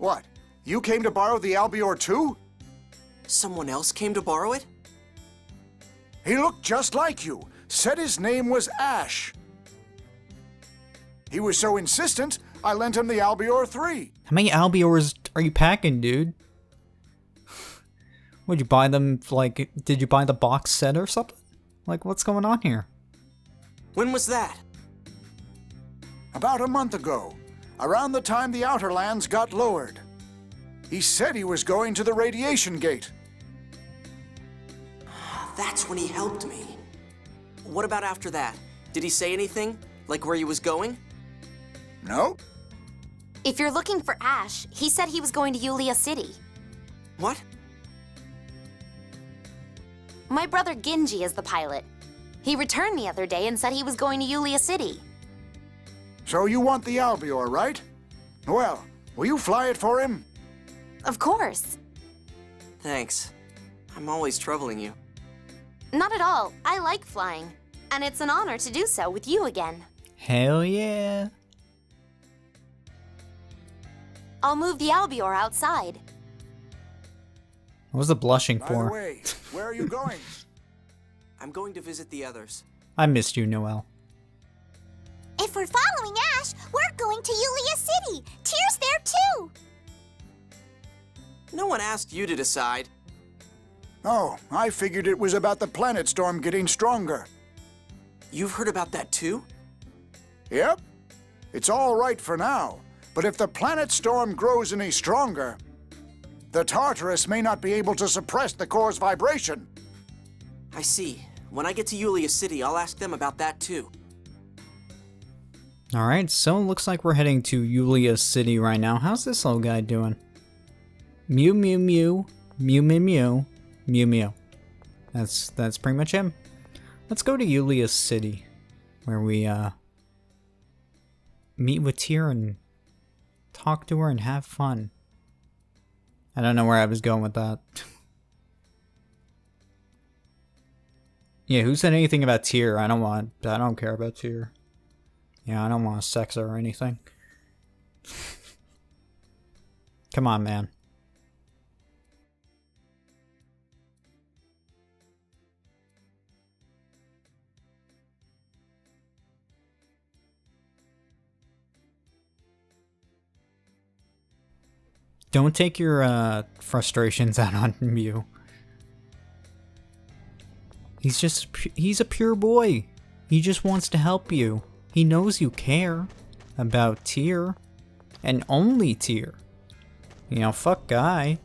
What? You came to borrow the Albior too? Someone else came to borrow it? He looked just like you. Said his name was Ash. He was so insistent, I lent him the Albior 3. How many Albiors are you packing, dude? Would you buy them, like, did you buy the box set or something? Like, what's going on here? When was that? About a month ago, around the time the Outer Lands got lowered. He said he was going to the radiation gate. That's when he helped me. What about after that? Did he say anything? Like where he was going? No? If you're looking for Ash, he said he was going to Yulia City. What? My brother Ginji is the pilot. He returned the other day and said he was going to Yulia City. So you want the Albior, right? Well, will you fly it for him? Of course. Thanks. I'm always troubling you. Not at all. I like flying. And it's an honor to do so with you again. Hell yeah. I'll move the Albior outside. What was the blushing By the for? way, where are you going? I'm going to visit the others. I missed you, Noelle. If we're following Ash, we're going to Yulia City. Tyr's there too. No one asked you to decide. Oh, I figured it was about the planet storm getting stronger. You've heard about that too? Yep. It's all right for now, but if the planet storm grows any stronger, the Tartarus may not be able to suppress the core's vibration. I see. When I get to Yulia City, I'll ask them about that too. Alright, so it looks like we're heading to Yulia City right now. How's this little guy doing? Mew mew mew, mew mew mew, mew mew. That's pretty much him. Let's go to Yulia City, where we meet with Tyr and talk to her and have fun. I don't know where I was going with that. Yeah, who said anything about Tyr? I don't care about Tyr. Yeah, I don't want to sex her or anything. Come on, man. Don't take your frustrations out on Mew. He's a pure boy. He just wants to help you. He knows you care about Tyr, and only Tyr. You know, fuck Guy.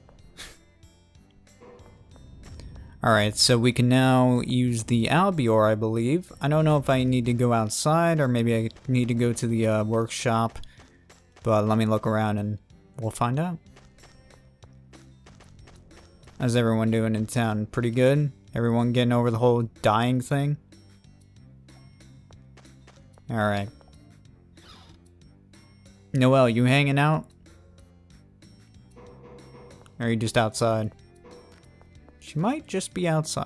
Alright, so we can now use the Albior, I believe. I don't know if I need to go outside, or maybe I need to go to the workshop. But let me look around and we'll find out. How's everyone doing in town? Pretty good? Everyone getting over the whole dying thing? Alright. Noelle, you hanging out? Or are you just outside? She might just be outside.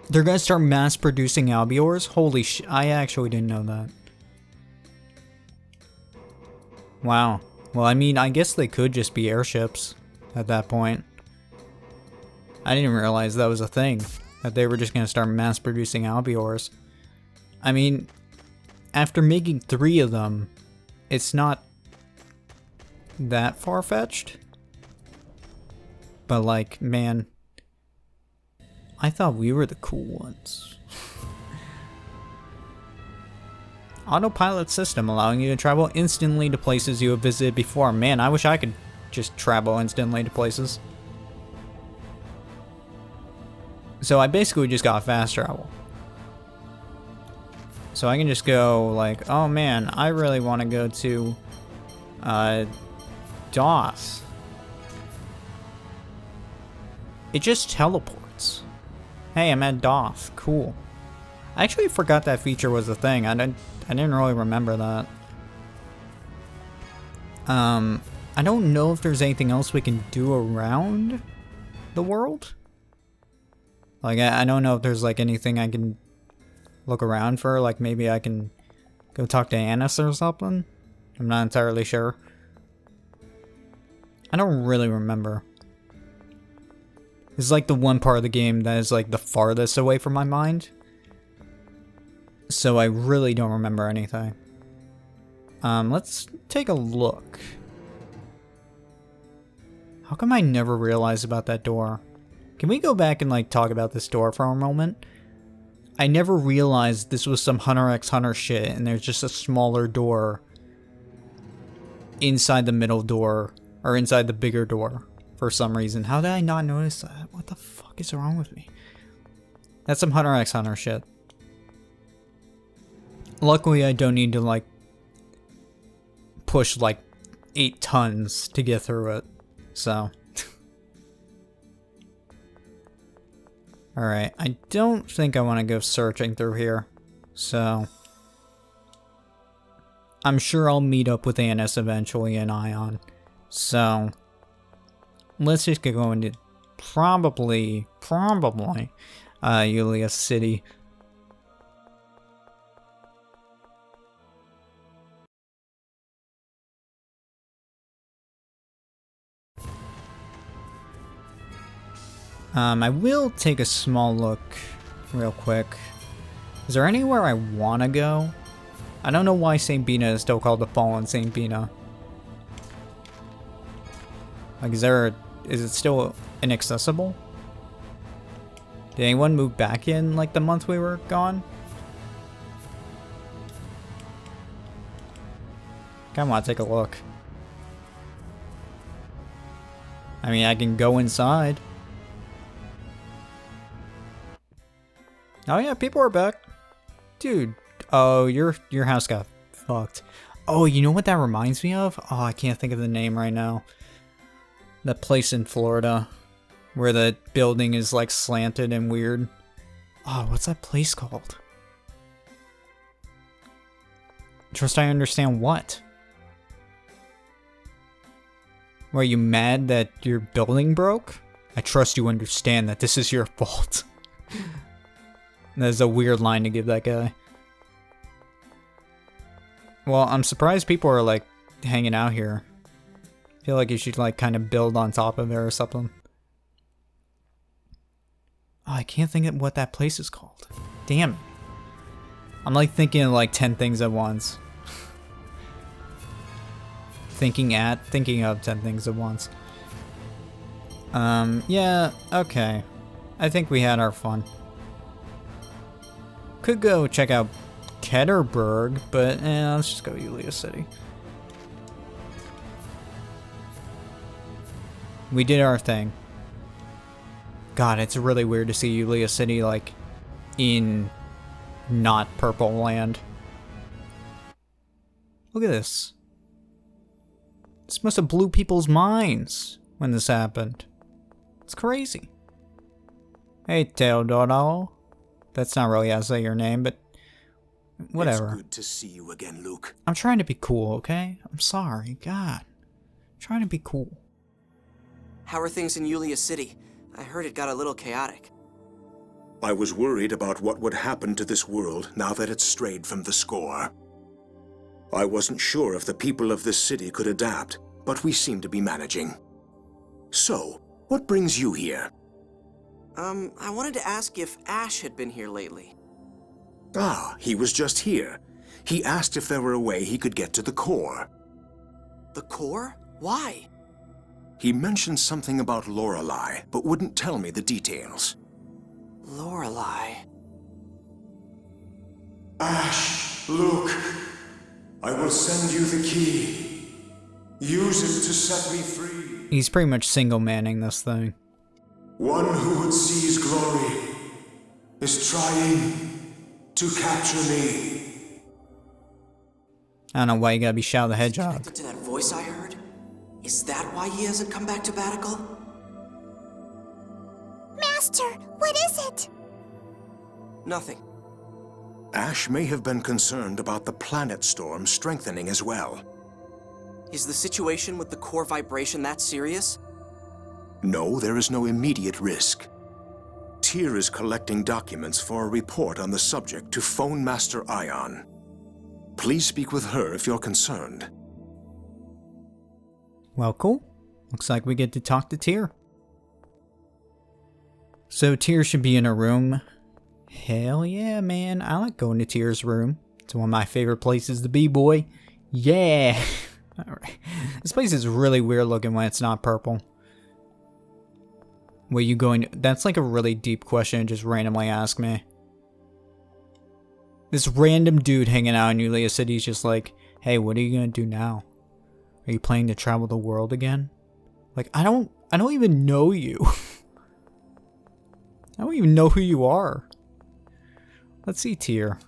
They're gonna start mass producing Albiors? Holy sh- I actually didn't know that. Wow. Well, I mean, I guess they could just be airships at that point. I didn't realize that was a thing, that they were just gonna start mass producing Albiors. I mean, after making 3 of them, it's not that far-fetched. But like, man, I thought we were the cool ones. Autopilot system allowing you to travel instantly to places you have visited before. Man, I wish I could just travel instantly to places. So I basically just got fast travel. So I can just go like, oh man, I really want to go to DOS. It just teleports. Hey, I'm at DOS. Cool. I actually forgot that feature was a thing. I didn't really remember that. I don't know if there's anything else we can do around the world. Like, I don't know if there's like anything I can look around for, like maybe I can go talk to Annis or something. I'm not entirely sure. I don't really remember. It's like the one part of the game that is like the farthest away from my mind. So I really don't remember anything. Let's take a look. How come I never realized about that door? Can we go back and like talk about this door for a moment? I never realized this was some Hunter x Hunter shit and there's just a smaller door inside the middle door, or inside the bigger door for some reason. How did I not notice that? What the fuck is wrong with me? That's some Hunter x Hunter shit. Luckily I don't need to like push like 8 tons to get through it, so. Alright, I don't think I want to go searching through here, so I'm sure I'll meet up with Annis eventually and Ion, so let's just get going to probably Yulia City. I will take a small look real quick. Is there anywhere I want to go? I don't know why St. Bina is still called the Fallen St. Bina. Like, is it still inaccessible? Did anyone move back in, like, the month we were gone? Kinda wanna take a look. I mean, I can go inside. Oh yeah, people are back. Dude, oh, your house got fucked. Oh, you know what that reminds me of? Oh, I can't think of the name right now. That place in Florida where the building is like slanted and weird. Oh, what's that place called? Trust I understand what? Were you mad that your building broke? I trust you understand that this is your fault. That's a weird line to give that guy. Well, I'm surprised people are like hanging out here. I feel like you should like kind of build on top of it or something. Oh, I can't think of what that place is called. Damn it. I'm like thinking of like 10 things at once. Thinking of 10 things at once. Yeah, okay. I think we had our fun. Could go check out Ketterberg, but let's just go Yulia City. We did our thing. God, it's really weird to see Yulia City like in not purple land. Look at this. This must have blew people's minds when this happened. It's crazy. Hey, Teodoro. That's not really how to say your name, but whatever. It's good to see you again, Luke. I'm trying to be cool, okay? I'm sorry, God. I'm trying to be cool. How are things in Yulia City? I heard it got a little chaotic. I was worried about what would happen to this world now that it's strayed from the score. I wasn't sure if the people of this city could adapt, but we seem to be managing. So, what brings you here? I wanted to ask if Ash had been here lately. Ah, he was just here. He asked if there were a way he could get to the core. The core? Why? He mentioned something about Lorelei, but wouldn't tell me the details. Lorelei. Ash, look. I will send you the key. Use it to set me free. He's pretty much single-manning this thing. One who would seize glory is trying to capture me. I don't know why you gotta be Shao the Hedgehog. Connected to that voice I heard? Is that why he hasn't come back to Batical? Master, what is it? Nothing. Ash may have been concerned about the planet storm strengthening as well. Is the situation with the core vibration that serious? No, there is no immediate risk. Tyr is collecting documents for a report on the subject to Phone Master Ion. Please speak with her if you're concerned. Well, cool. Looks like we get to talk to Tyr. So Tyr should be in a room. Hell yeah, man. I like going to Tyr's room. It's one of my favorite places to be, boy. Yeah. Alright. This place is really weird looking when it's not purple. Where you going? That's like a really deep question to just randomly ask me. This random dude hanging out in Yulia City is just like, hey, what are you gonna do now? Are you planning to travel the world again? Like, I don't even know you. I don't even know who you are. Let's see Tyr.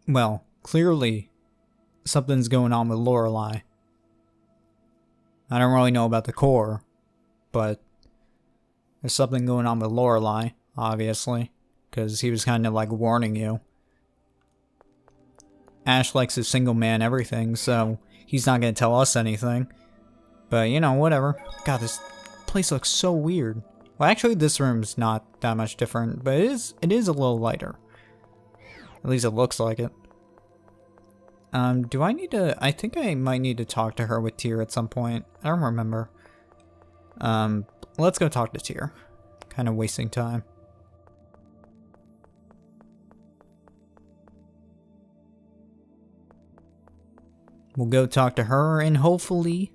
Well, clearly, something's going on with Lorelei. I don't really know about the core, but there's something going on with Lorelei, obviously, because he was kind of like warning you. Ash likes his single man everything, so he's not going to tell us anything. But, you know, whatever. God, this place looks so weird. Well, actually, this room's not that much different, but it is a little lighter. At least it looks like it. Do I need to... I think I might need to talk to her with Tyr at some point. I don't remember. Let's go talk to Tyr. Kind of wasting time. We'll go talk to her and hopefully...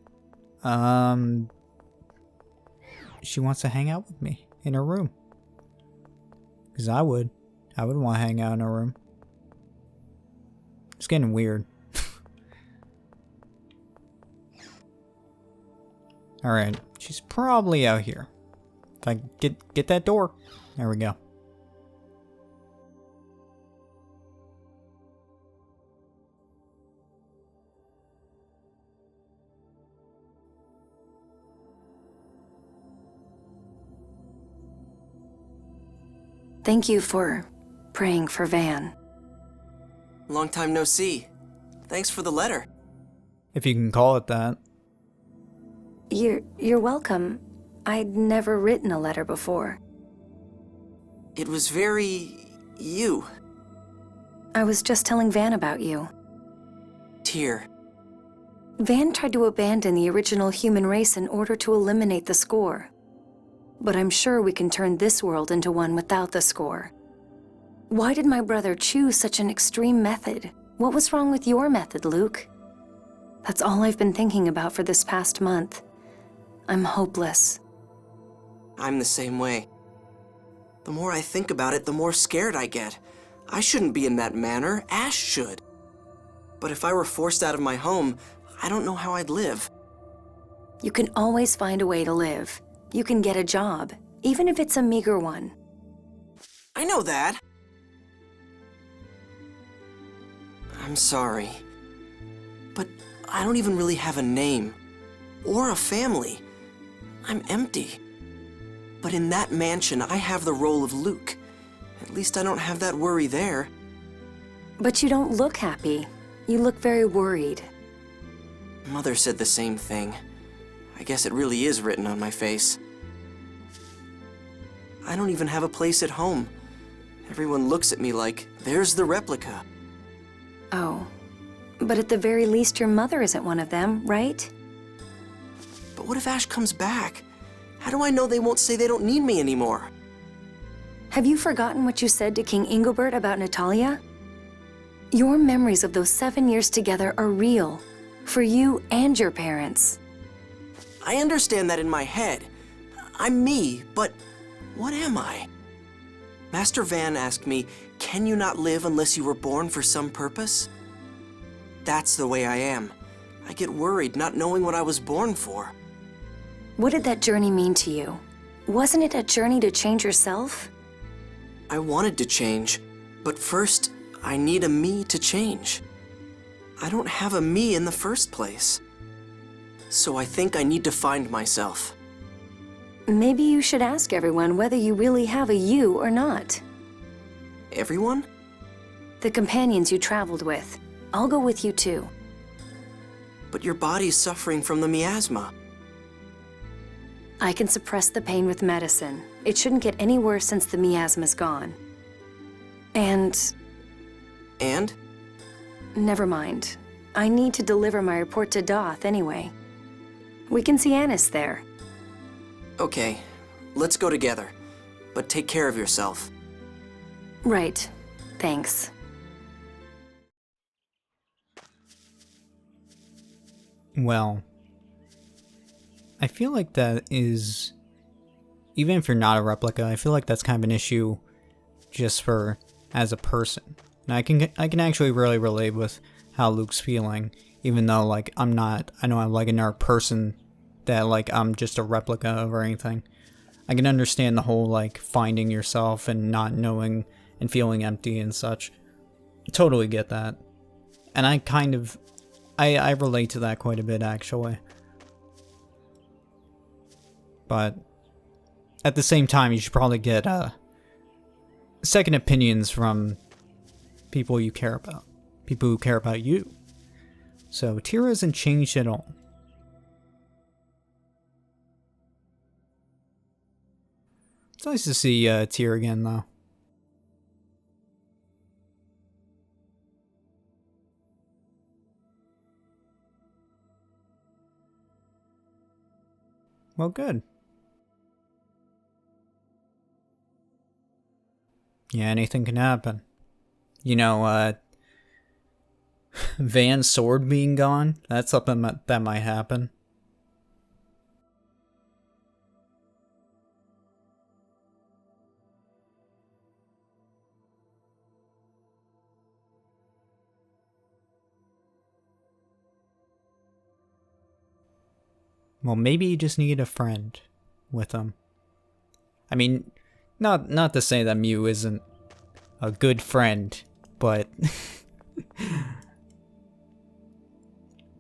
she wants to hang out with me in her room. Because I would. I would want to hang out in her room. It's getting weird. Alright, she's probably out here. If I get that door. There we go. Thank you for praying for Van. Long time no see. Thanks for the letter. If you can call it that. You're welcome. I'd never written a letter before. It was very... you. I was just telling Van about you. Tyr. Van tried to abandon the original human race in order to eliminate the score. But I'm sure we can turn this world into one without the score. Why did my brother choose such an extreme method? What was wrong with your method, Luke? That's all I've been thinking about for this past month. I'm hopeless. I'm the same way. The more I think about it, the more scared I get. I shouldn't be in that manor. Ash should. But if I were forced out of my home, I don't know how I'd live. You can always find a way to live. You can get a job, even if it's a meager one. I know that. I'm sorry. But I don't even really have a name. Or a family. I'm empty. But in that mansion, I have the role of Luke. At least I don't have that worry there. But you don't look happy. You look very worried. Mother said the same thing. I guess it really is written on my face. I don't even have a place at home. Everyone looks at me like, there's the replica. Oh. But at the very least, your mother isn't one of them, right? But what if Ash comes back? How do I know they won't say they don't need me anymore? Have you forgotten what you said to King Ingobert about Natalia? Your memories of those 7 years together are real. For you and your parents. I understand that in my head. I'm me, but what am I? Master Van asked me, can you not live unless you were born for some purpose? That's the way I am. I get worried not knowing what I was born for. What did that journey mean to you? Wasn't it a journey to change yourself? I wanted to change, but first, I need a me to change. I don't have a me in the first place. So I think I need to find myself. Maybe you should ask everyone whether you really have a you or not. Everyone? The companions you traveled with. I'll go with you too. But your body's suffering from the miasma. I can suppress the pain with medicine. It shouldn't get any worse since the miasma's gone. And And? never mind. I need to deliver my report to Doth anyway. We can see Annis there. Okay, let's go together. But take care of yourself. Right. Thanks. Well, I feel like that is, even if you're not a replica, I feel like that's kind of an issue just for as a person. And I can actually really relate with how Luke's feeling, even though like I know I'm like another person that like I'm just a replica of or anything. I can understand the whole like finding yourself and not knowing and feeling empty and such. Totally get that. And I kind of I relate to that quite a bit actually. But at the same time, you should probably get second opinions from people you care about. People who care about you. So Tyr hasn't changed at all. It's nice to see Tyr again though. Well, good. Yeah, anything can happen. You know, Van's sword being gone, that's something that might happen. Well, maybe you just need a friend with him. I mean, not to say that Mew isn't a good friend, but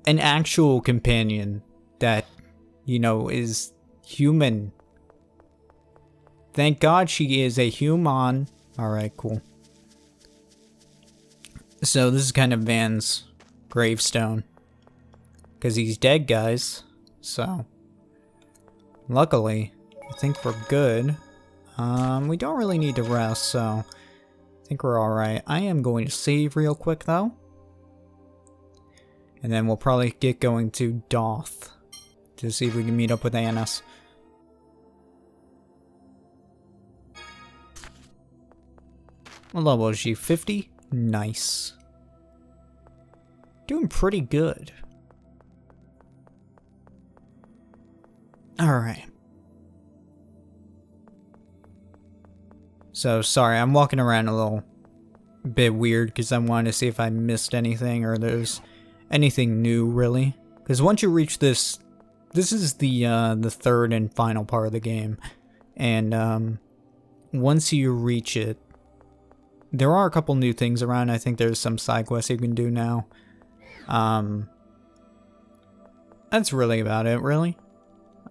an actual companion that, you know, is human. Thank God she is a human. Alright, cool. So this is kind of Van's gravestone. Because he's dead, guys. So, luckily, I think we're good. We don't really need to rest, so I think we're alright. I am going to save real quick, though. And then we'll probably get going to Doth to see if we can meet up with Annis. What level is she? 50? Nice. Doing pretty good. Alright. So, sorry, I'm walking around a little bit weird because I wanted to see if I missed anything or there's anything new, really. Because once you reach this is the third and final part of the game. And, once you reach it, there are a couple new things around. I think there's some side quests you can do now. That's really about it, really.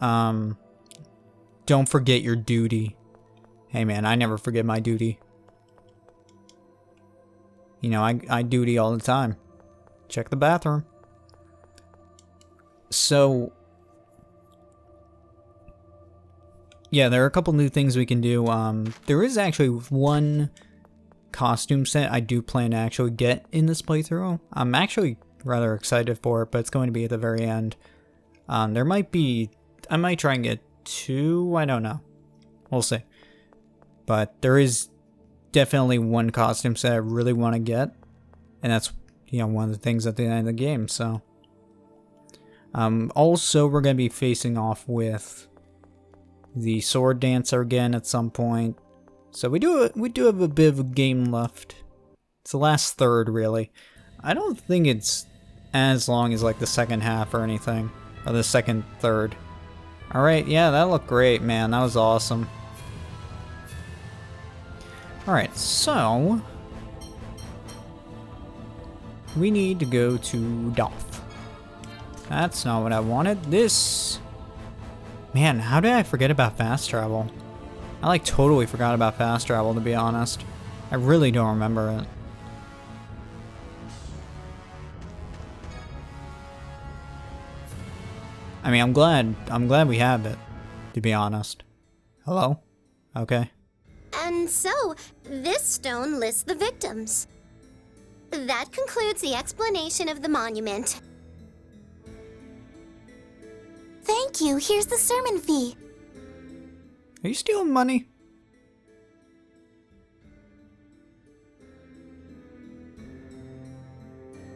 Don't forget your duty. Hey man, I never forget my duty. You know, I duty all the time. Check the bathroom. So, yeah, there are a couple new things we can do. There is actually one costume set I do plan to actually get in this playthrough. I'm actually rather excited for it, but it's going to be at the very end. There might be, I might try and get 2, I don't know. We'll see. But there is definitely one costume set I really want to get. And that's, you know, one of the things at the end of the game, so. Also, we're going to be facing off with the Sword Dancer again at some point. So we do have a bit of a game left. It's the last third, really. I don't think it's as long as like the second half or anything. Or the second third. Alright, yeah, that looked great, man. That was awesome. Alright, so we need to go to Doth. That's not what I wanted. This... Man, how did I forget about fast travel? I like totally forgot about fast travel, to be honest. I really don't remember it. I mean, I'm glad we have it, to be honest. Hello? Okay. And so, this stone lists the victims. That concludes the explanation of the monument. Thank you. Here's the sermon fee. Are you stealing money?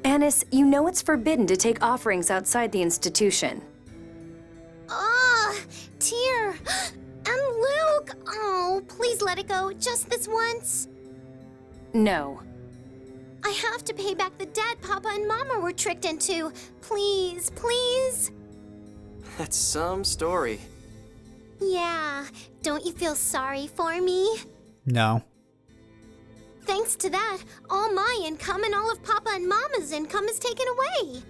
Annis, you know it's forbidden to take offerings outside the institution. Ah, Tear. And Luke. Oh, please let it go. Just this once. No. I have to pay back the debt Papa and Mama were tricked into. Please, please. That's some story. Yeah, don't you feel sorry for me? No. Thanks to that, all my income and all of Papa and Mama's income is taken away.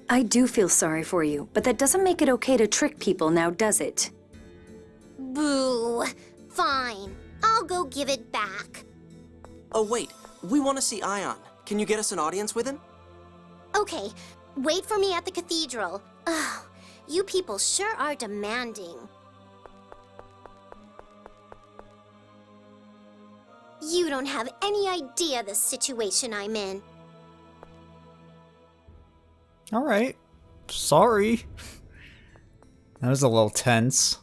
I do feel sorry for you, but that doesn't make it okay to trick people now, does it? Boo. Fine. I'll go give it back. Oh, wait. We want to see Ion. Can you get us an audience with him? Okay, wait for me at the cathedral. Ugh, you people sure are demanding. You don't have any idea the situation I'm in. Alright. Sorry. That was a little tense.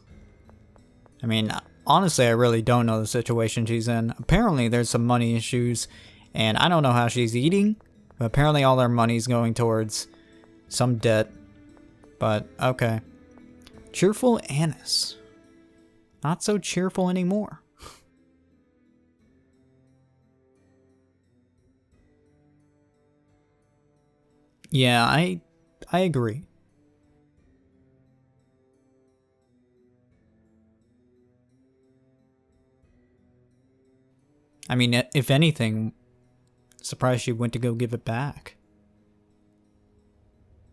I mean, honestly, I really don't know the situation she's in. Apparently, there's some money issues, and I don't know how she's eating, but apparently all her money's going towards some debt. But, okay. Cheerful Annis. Not so cheerful anymore. Yeah, I agree. I mean, if anything, surprised she went to go give it back.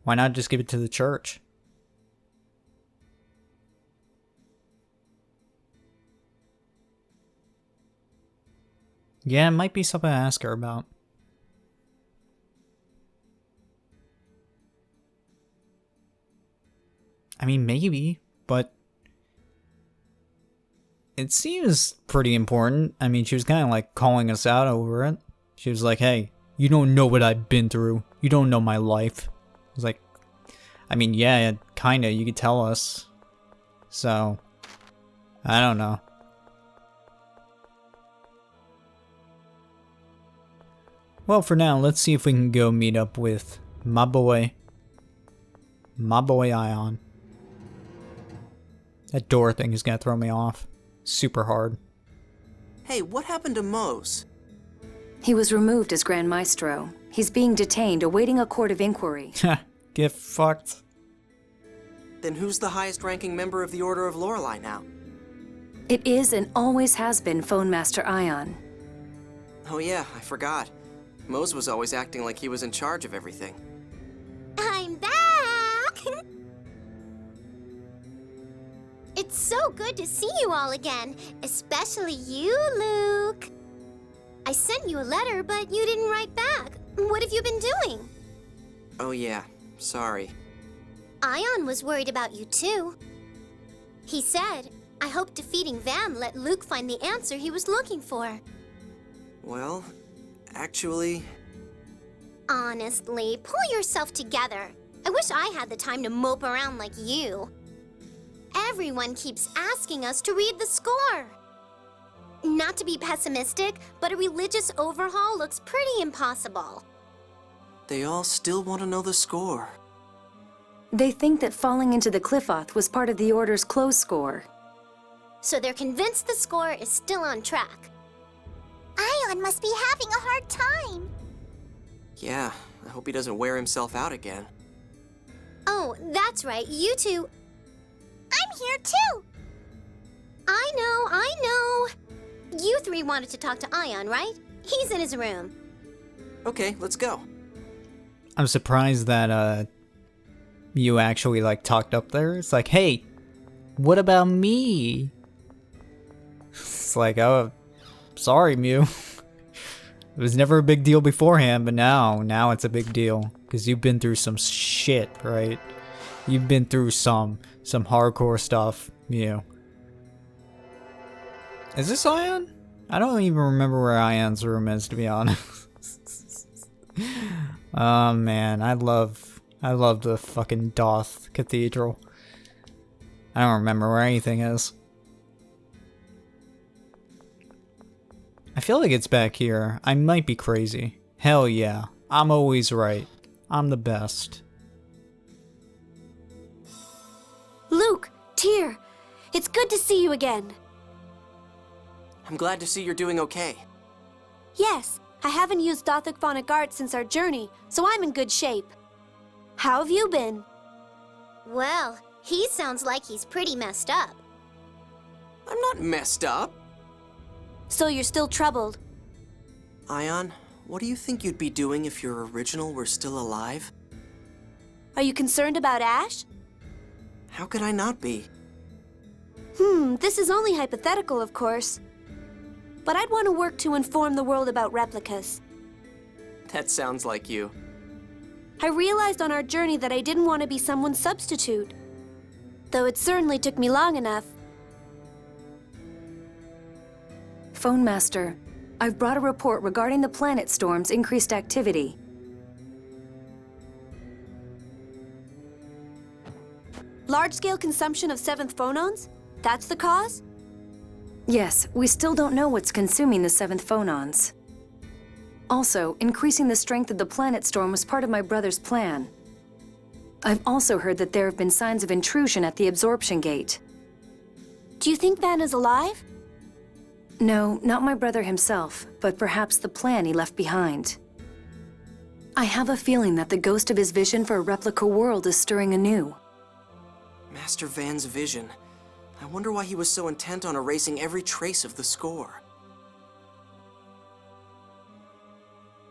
Why not just give it to the church? Yeah, it might be something to ask her about. I mean, maybe, but it seems pretty important. I mean, she was kind of like calling us out over it. She was like, hey, you don't know what I've been through. You don't know my life. I was like, I mean, yeah, kind of, you could tell us. So, I don't know. Well, for now, let's see if we can go meet up with my boy Ion. That door thing is gonna throw me off super hard. Hey, what happened to Mose? He was removed as Grand Maestro. He's being detained, awaiting a court of inquiry. Get fucked. Then who's the highest-ranking member of the Order of Lorelei now? It is and always has been Phone Master Ion. Oh yeah, I forgot. Mose was always acting like he was in charge of everything. I'm back! It's so good to see you all again, especially you, Luke. I sent you a letter, but you didn't write back. What have you been doing? Oh yeah, sorry. Ion was worried about you too. He said, I hope defeating Van let Luke find the answer he was looking for. Well, actually... Honestly, pull yourself together. I wish I had the time to mope around like you. Everyone keeps asking us to read the score. Not to be pessimistic, but a religious overhaul looks pretty impossible. They all still want to know the score. They think that falling into the Cliff-Oth was part of the Order's close score. So they're convinced the score is still on track. Ion must be having a hard time. Yeah, I hope he doesn't wear himself out again. Oh, that's right, you two. I'm here too. I know. You three wanted to talk to Ion, right? He's in his room. Okay, let's go. I'm surprised that you actually like talked up there. It's like, hey, what about me? It's like, oh, Sorry, Mew. It was never a big deal beforehand, but now it's a big deal. Because you've been through some shit, right? You've been through some hardcore stuff, Mew. Is this Ion? I don't even remember where Ion's room is, to be honest. Oh man, I love the fucking Doth Cathedral. I don't remember where anything is. I feel like it's back here. I might be crazy. Hell yeah. I'm always right. I'm the best. Luke, Tyr, it's good to see you again. I'm glad to see you're doing okay. Yes, I haven't used Dothic Phonic Art since our journey, so I'm in good shape. How have you been? Well, he sounds like he's pretty messed up. I'm not messed up. So you're still troubled? Ion, what do you think you'd be doing if your original were still alive? Are you concerned about Ash? How could I not be? This is only hypothetical, of course. But I'd want to work to inform the world about replicas. That sounds like you. I realized on our journey that I didn't want to be someone's substitute. Though it certainly took me long enough. Phone Master, I've brought a report regarding the planet storm's increased activity. Large-scale consumption of 7th phonons? That's the cause? Yes, we still don't know what's consuming the 7th phonons. Also, increasing the strength of the planet storm was part of my brother's plan. I've also heard that there have been signs of intrusion at the absorption gate. Do you think Van is alive? No, not my brother himself, but perhaps the plan he left behind. I have a feeling that the ghost of his vision for a replica world is stirring anew. Master Van's vision. I wonder why he was so intent on erasing every trace of the score.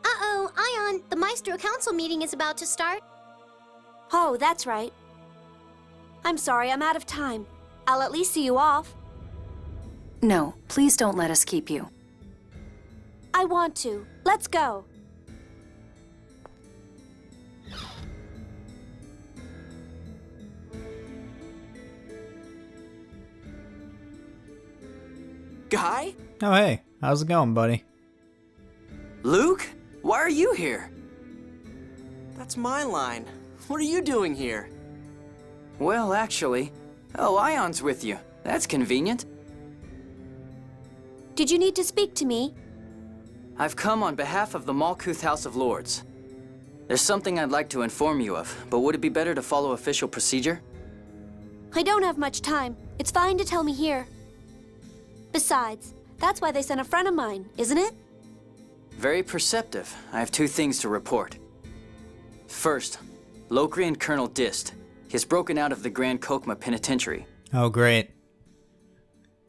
Uh-oh, Ion, the Maestro Council meeting is about to start. Oh, that's right. I'm sorry, I'm out of time. I'll at least see you off. No, please don't let us keep you. I want to. Let's go. Guy? Oh hey, how's it going, buddy? Luke? Why are you here? That's my line. What are you doing here? Well, actually... Oh, Ion's with you. That's convenient. Did you need to speak to me? I've come on behalf of the Malkuth House of Lords. There's something I'd like to inform you of, but would it be better to follow official procedure? I don't have much time. It's fine to tell me here. Besides, that's why they sent a friend of mine, isn't it? Very perceptive. I have two things to report. First, Lokrian Colonel Dist. He's broken out of the Grand Kokma Penitentiary. Oh great.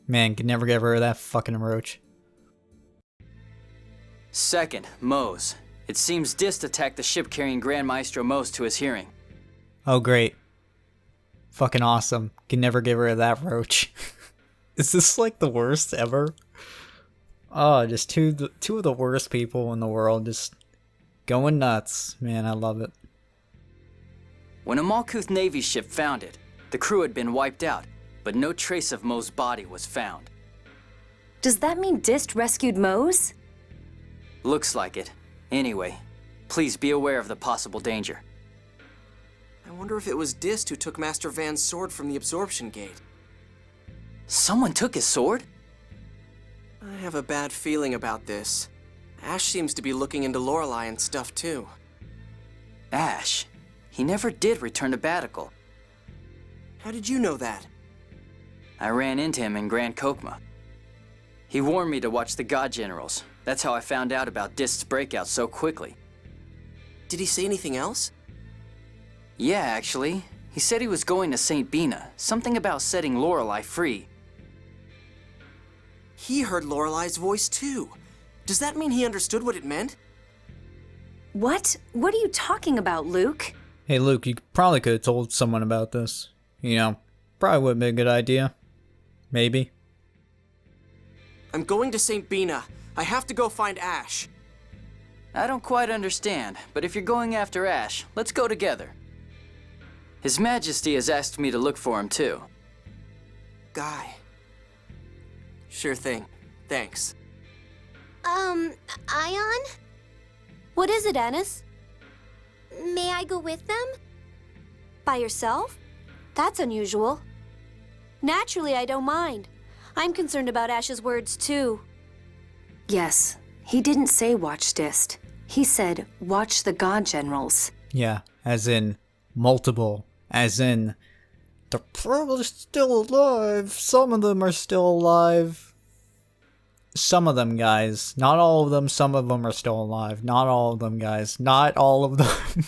Man, can never get rid of that fucking roach. Second, Mose. It seems Dist attacked the ship carrying Grand Maestro Mose to his hearing. Oh great. Fucking awesome. Can never get rid of that roach. Is this like the worst ever? Oh, just two of the worst people in the world just going nuts. Man, I love it. When a Malkuth Navy ship found it, the crew had been wiped out, but no trace of Mo's body was found. Does that mean Dist rescued Mose? Looks like it. Anyway, please be aware of the possible danger. I wonder if it was Dist who took Master Van's sword from the absorption gate. Someone took his sword? I have a bad feeling about this. Ash seems to be looking into Lorelei and stuff too. Ash? He never did return to Batical. How did you know that? I ran into him in Grand Kokma. He warned me to watch the God Generals. That's how I found out about Dist's breakout so quickly. Did he say anything else? Yeah, actually. He said he was going to St. Bina. Something about setting Lorelei free. He heard Lorelei's voice too. Does that mean he understood what it meant? What? What are you talking about, Luke? Hey Luke, you probably could have told someone about this. You know, probably would have been a good idea. Maybe. I'm going to St. Bina. I have to go find Ash. I don't quite understand, but if you're going after Ash, let's go together. His Majesty has asked me to look for him too. Guy. Sure thing. Thanks. Ion? What is it, Anis? May I go with them? By yourself? That's unusual. Naturally, I don't mind. I'm concerned about Ash's words, too. Yes, he didn't say watch Dist. He said watch the God Generals. Yeah, as in multiple. As in, they're probably still alive. Some of them are still alive. Some of them, guys. Not all of them. Some of them are still alive. Not all of them, guys. Not all of them.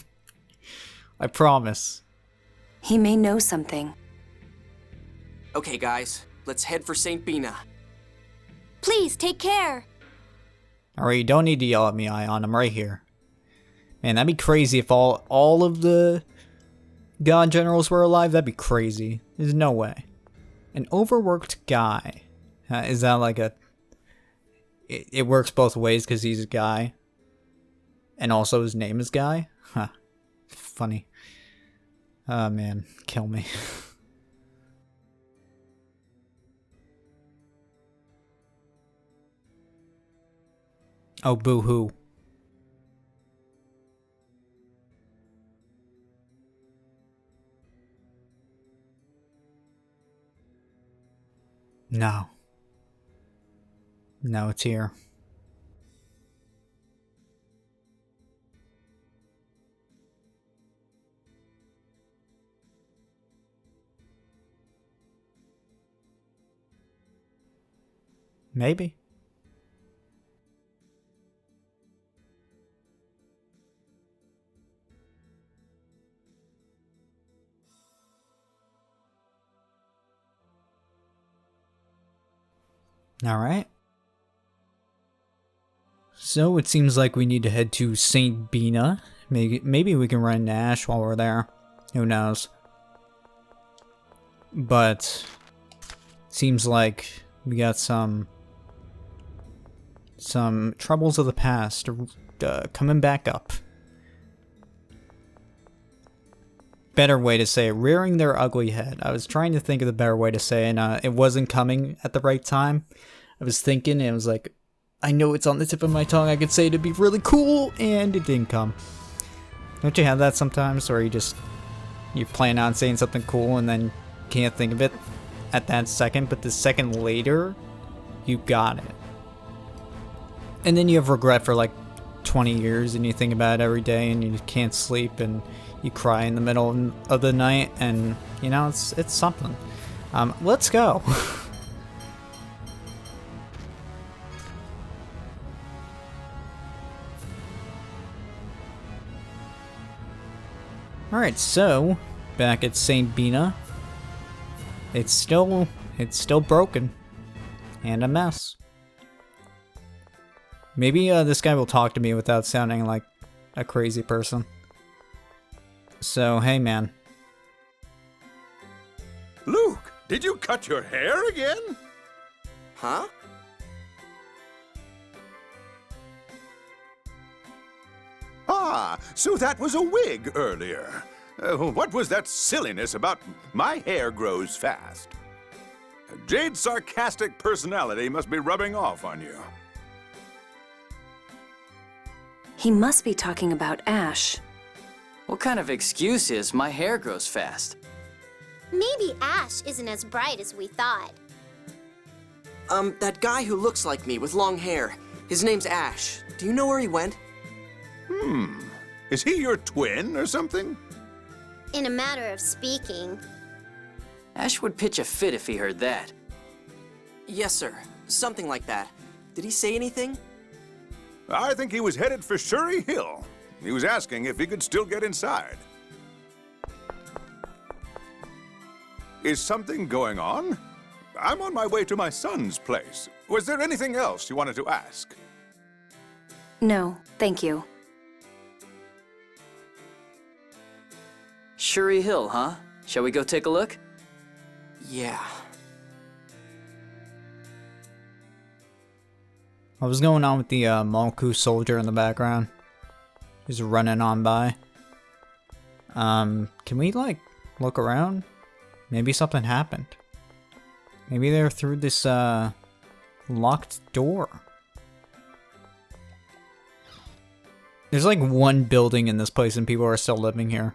I promise. He may know something. Okay, guys. Let's head for St. Bina. Please, take care. Alright, you don't need to yell at me, Ion. I'm right here. Man, that'd be crazy if all of the God Generals were alive. That'd be crazy. There's no way. An overworked guy. Is that like a... It works both ways because he's a guy. And also his name is Guy? Huh. Funny. Oh man, kill me. Oh, boo-hoo. No. No, it's here. Maybe. All right. So it seems like we need to head to St. Bina. Maybe we can run into Ash while we're there. Who knows? But seems like we got some troubles of the past coming back up. Better way to say it, rearing their ugly head. I was trying to think of the better way to say it, and it wasn't coming at the right time. I was thinking, and it was like, I know it's on the tip of my tongue, I could say it'd be really cool, and it didn't come. Don't you have that sometimes, where you plan on saying something cool, and then can't think of it at that second, but the second later, you got it. And then you have regret for like 20 years, and you think about it every day, and you can't sleep, and you cry in the middle of the night, and you know, it's something. Let's go. Alright, so back at St. Bina. It's still broken. And a mess. Maybe this guy will talk to me without sounding like a crazy person. So, hey man. Luke, did you cut your hair again? Huh? Ah, so that was a wig earlier. What was that silliness about my hair grows fast? Jade's sarcastic personality must be rubbing off on you. He must be talking about Ash. What kind of excuse is my hair grows fast? Maybe Ash isn't as bright as we thought. That guy who looks like me with long hair. His name's Ash. Do you know where he went? Is he your twin or something? In a matter of speaking. Ash would pitch a fit if he heard that. Yes, sir. Something like that. Did he say anything? I think he was headed for Shuri Hill. He was asking if he could still get inside. Is something going on? I'm on my way to my son's place. Was there anything else you wanted to ask? No, thank you. Shuri Hill, huh? Shall we go take a look? Yeah. What was going on with the Malku soldier in the background? He's running on by. Can we, like, look around? Maybe something happened. Maybe they're through this, locked door. There's, like, one building in this place and people are still living here.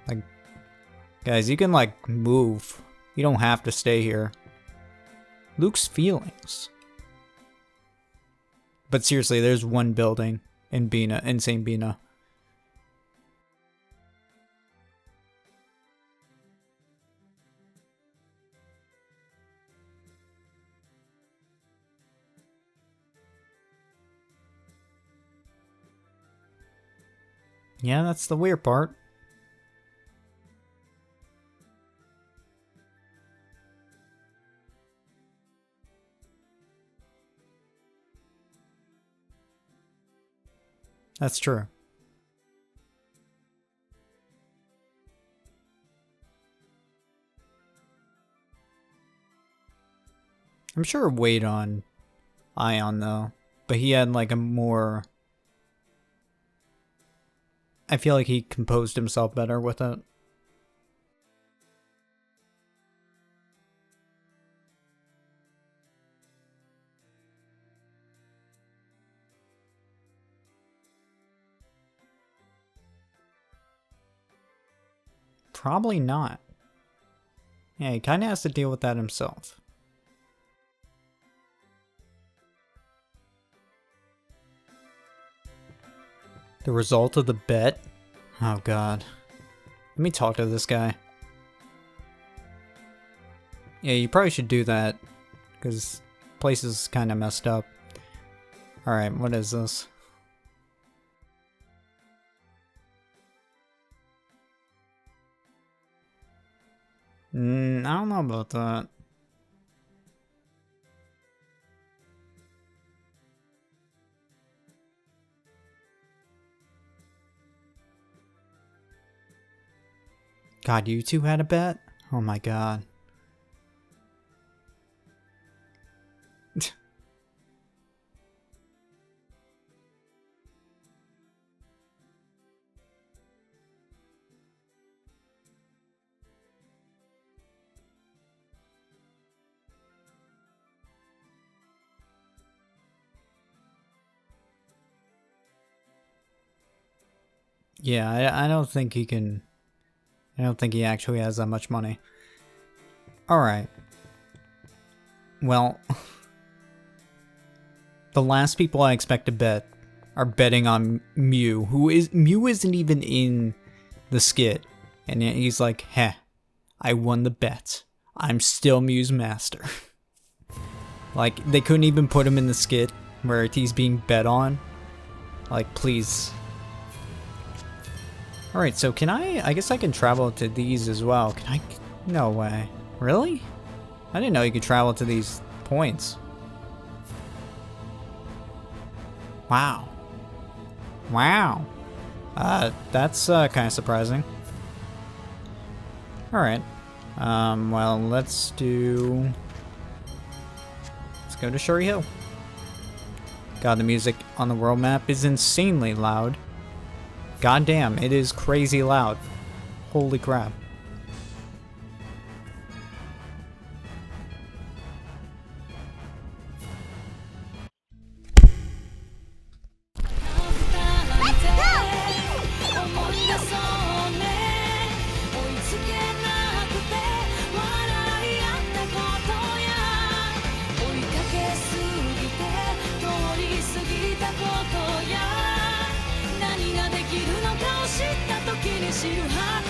Like, guys, you can, like, move. You don't have to stay here. Luke's feelings. But seriously, there's one building in Bina, in St. Bina. Yeah, that's the weird part. That's true. I'm sure it weighed on Ion though, but he had like a more... I feel like he composed himself better with it. Probably not. Yeah, he kind of has to deal with that himself. The result of the bet? Oh god. Let me talk to this guy. Yeah, you probably should do that, because the place is kind of messed up. Alright, what is this? I don't know about that. God, you two had a bet? Oh my god. Yeah, I don't think he can... I don't think he actually has that much money. Alright. Well... the last people I expect to bet are betting on Mew, Mew isn't even in the skit. And yet he's like, heh, I won the bet. I'm still Mew's master. Like, they couldn't even put him in the skit where he's being bet on. Like, please... Alright, so can I guess I can travel to these as well. Can I? No way. Really? I didn't know you could travel to these points. Wow. Wow. That's kind of surprising. Alright. Well, let's go to Shuri Hill. God, the music on the world map is insanely loud. God damn, it is crazy loud. Holy crap. Let's go!